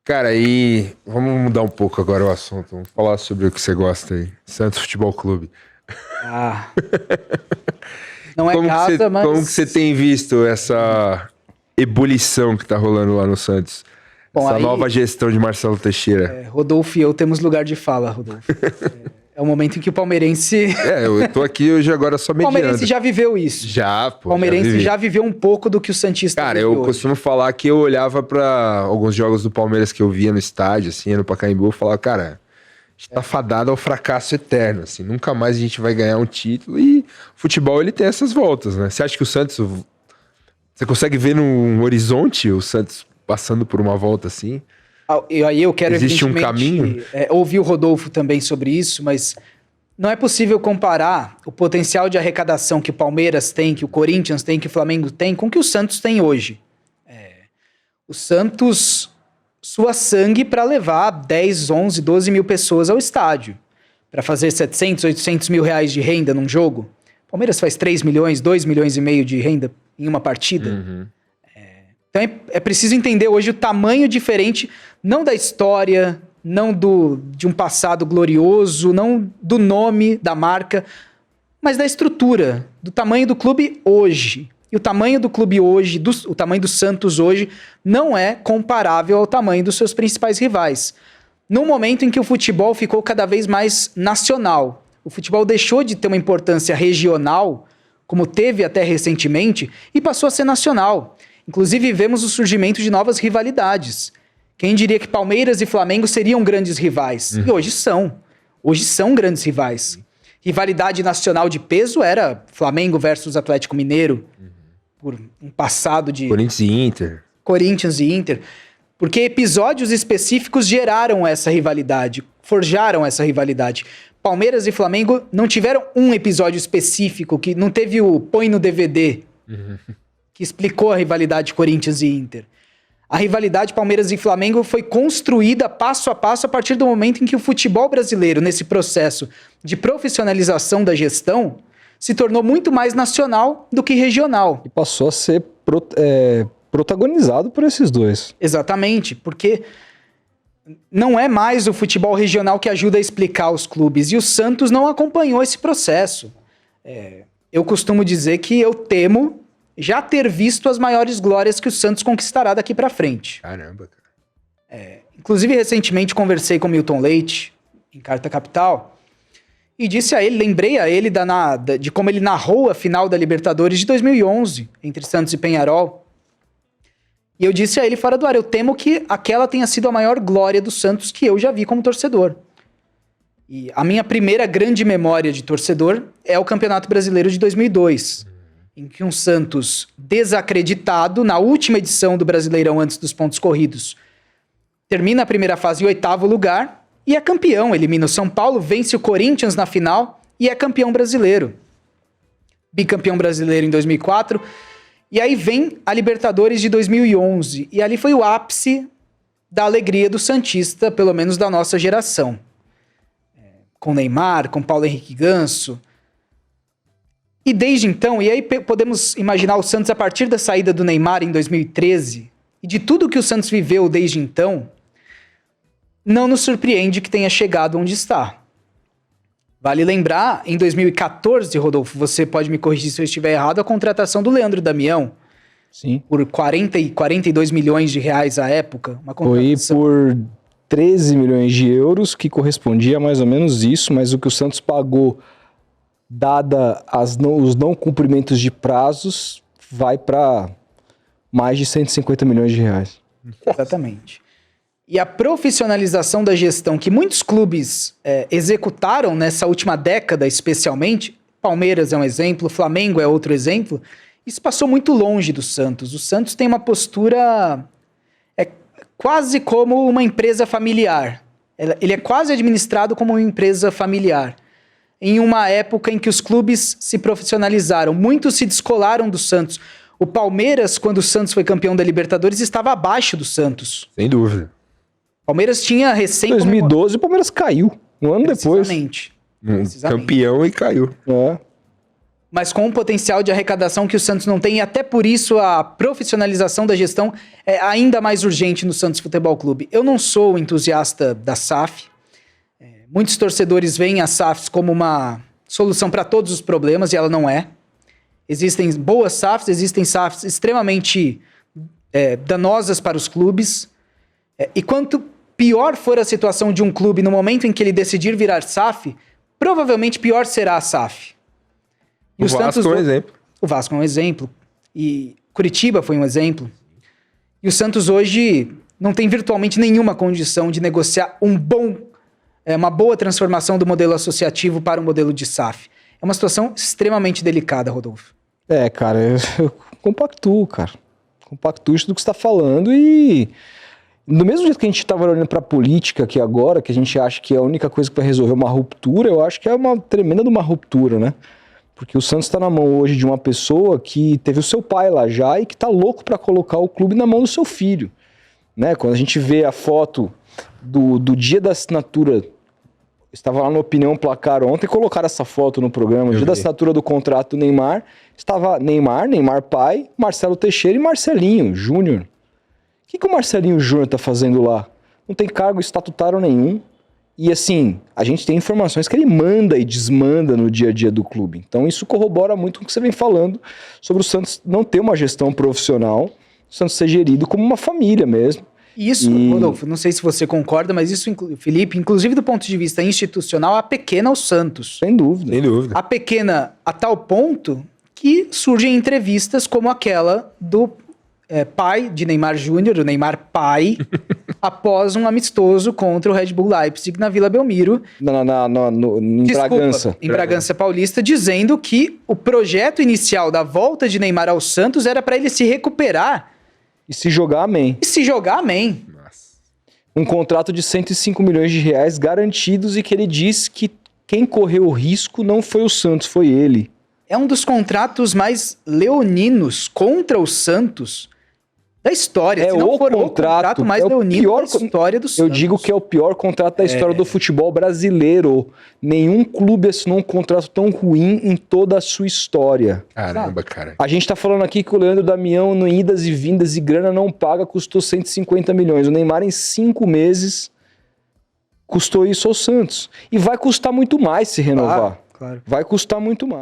Cara, aí vamos mudar um pouco agora o assunto. Vamos falar sobre o que você gosta aí. Santos Futebol Clube. Ah, não é Como que casa, mas... como que você tem visto essa ebulição que tá rolando lá no Santos? Bom, Essa aí- nova gestão de Marcelo Teixeira. Rodolfo e eu temos lugar de fala, Rodolfo. É o momento em que o palmeirense... Eu tô aqui hoje agora só O palmeirense mediando. já viveu isso. Já, O pô. palmeirense vivi. já viveu um pouco do que o Santista Cara, vive eu hoje. costumo falar que eu olhava pra alguns jogos do Palmeiras que eu via no estádio, assim, no Pacaembu, e falava, cara, a gente tá fadado ao fracasso eterno, assim, nunca mais a gente vai ganhar um título e o futebol, ele tem essas voltas, né? Você acha que o Santos, você consegue ver num horizonte o Santos passando por uma volta assim? E aí eu quero, Existe um evidentemente, caminho? ouvir o Rodolfo também sobre isso, mas não é possível comparar o potencial de arrecadação que o Palmeiras tem, que o Corinthians tem, que o Flamengo tem, com o que o Santos tem hoje. O Santos sua sangue para levar 10, 11, 12 mil pessoas ao estádio, para fazer 700, 800 mil reais de renda num jogo. O Palmeiras faz 3 milhões, 2 milhões e meio de renda em uma partida. Então é preciso entender hoje o tamanho diferente, não da história, não de um passado glorioso, não do nome da marca, mas da estrutura, do tamanho do clube hoje. E o tamanho do clube hoje, o tamanho do Santos hoje, não é comparável ao tamanho dos seus principais rivais. No momento em que o futebol ficou cada vez mais nacional, o futebol deixou de ter uma importância regional, como teve até recentemente, e passou a ser nacional. Inclusive, vemos o surgimento de novas rivalidades. Quem diria que Palmeiras e Flamengo seriam grandes rivais? E hoje são. Hoje são grandes rivais. Rivalidade nacional de peso era Flamengo versus Atlético Mineiro, por um passado de Corinthians e Inter. Corinthians e Inter, porque episódios específicos geraram essa rivalidade, forjaram essa rivalidade. Palmeiras e Flamengo não tiveram um episódio específico, que não teve o põe no DVD, que explicou a rivalidade Corinthians e Inter. A rivalidade Palmeiras e Flamengo foi construída passo a passo a partir do momento em que o futebol brasileiro, nesse processo de profissionalização da gestão, se tornou muito mais nacional do que regional. E passou a ser protagonizado por esses dois. Exatamente, porque não é mais o futebol regional que ajuda a explicar os clubes, e o Santos não acompanhou esse processo. Eu costumo dizer que eu temo já ter visto as maiores glórias que o Santos conquistará daqui pra frente. Caramba, cara. Inclusive, recentemente conversei com o Milton Leite, em Carta Capital, e disse a ele, lembrei a ele de como ele narrou a final da Libertadores de 2011, entre Santos e Peñarol. E eu disse a ele fora do ar, eu temo que aquela tenha sido a maior glória do Santos que eu já vi como torcedor. E a minha primeira grande memória de torcedor é o Campeonato Brasileiro de 2002, em que um Santos desacreditado, na última edição do Brasileirão antes dos pontos corridos, termina a primeira fase em 8º lugar e é campeão, elimina o São Paulo, vence o Corinthians na final e é campeão brasileiro. Bicampeão brasileiro em 2004, e aí vem a Libertadores de 2011, e ali foi o ápice da alegria do santista, pelo menos da nossa geração. Com Neymar, com Paulo Henrique Ganso. E desde então, e aí podemos imaginar o Santos a partir da saída do Neymar em 2013, e de tudo que o Santos viveu desde então, não nos surpreende que tenha chegado onde está. Vale lembrar, em 2014, Rodolfo, você pode me corrigir se eu estiver errado, a contratação do Leandro Damião, Sim. por 42 milhões de reais à época. Uma Foi contratação... por 13 milhões de euros, que correspondia a mais ou menos isso, mas o que o Santos pagou, dada os não cumprimentos de prazos, vai para mais de 150 milhões de reais. Exatamente. E a profissionalização da gestão que muitos clubes executaram nessa última década, especialmente, Palmeiras é um exemplo, Flamengo é outro exemplo, isso passou muito longe do Santos. O Santos tem uma postura quase como uma empresa familiar. Ele é quase administrado como uma empresa familiar. Em uma época em que os clubes se profissionalizaram, muitos se descolaram do Santos. O Palmeiras, quando o Santos foi campeão da Libertadores, estava abaixo do Santos. Sem dúvida. Palmeiras tinha recém... Em 2012 o Palmeiras caiu, um ano depois. Precisamente. Campeão e caiu. mas com um potencial de arrecadação que o Santos não tem, e até por isso a profissionalização da gestão é ainda mais urgente no Santos Futebol Clube. Eu não sou entusiasta da SAF. Muitos torcedores veem a SAFs como uma solução para todos os problemas, e ela não é. Existem boas SAFs, existem SAFs extremamente danosas para os clubes. E quanto pior for a situação de um clube no momento em que ele decidir virar SAF, provavelmente pior será a SAF. E O Vasco é um exemplo. O Vasco é um exemplo. E Curitiba foi um exemplo. E o Santos hoje não tem virtualmente nenhuma condição de negociar uma boa transformação do modelo associativo para o modelo de SAF. É uma situação extremamente delicada, Rodolfo. Cara, eu compactuo, cara. Compactuo isso do que você está falando e... Do mesmo jeito que a gente estava olhando para a política aqui agora, que a gente acha que é a única coisa que vai resolver uma ruptura, eu acho que é uma tremenda de uma ruptura, né? Porque o Santos está na mão hoje de uma pessoa que teve o seu pai lá já e que está louco para colocar o clube na mão do seu filho, né? Quando a gente vê a foto do dia da assinatura, estava lá no Opinião Placar ontem, colocaram essa foto no programa, o dia da assinatura do contrato do Neymar, estava Neymar pai, Marcelo Teixeira e Marcelinho Júnior. O que o Marcelinho Júnior tá fazendo lá? Não tem cargo estatutário nenhum. E assim, a gente tem informações que ele manda e desmanda no dia a dia do clube. Então isso corrobora muito com o que você vem falando sobre o Santos não ter uma gestão profissional, o Santos ser gerido como uma família mesmo. Isso, Rodolfo, não sei se você concorda, mas isso, Felipe, inclusive do ponto de vista institucional, apequena o Santos. Sem dúvida. Sem dúvida. Apequena a tal ponto que surgem entrevistas como aquela do pai de Neymar Júnior, o Neymar pai, após um amistoso contra o Red Bull Leipzig na Vila Belmiro. Em Bragança. Em Bragança Paulista, dizendo que o projeto inicial da volta de Neymar ao Santos era para ele se recuperar. E se jogar, amém. Nossa. Um contrato de 105 milhões de reais garantidos e que ele disse que quem correu o risco não foi o Santos, foi ele. É um dos contratos mais leoninos contra o Santos da história. Se não for o contrato mais leonino da história do Santos. Eu digo que é o pior contrato da história do futebol brasileiro. Nenhum clube assinou um contrato tão ruim em toda a sua história. Caramba, cara. A gente tá falando aqui que o Leandro Damião, no idas e vindas e grana não paga, custou 150 milhões. O Neymar, em 5 meses, custou isso ao Santos. E vai custar muito mais se renovar. Claro. Vai custar muito mais.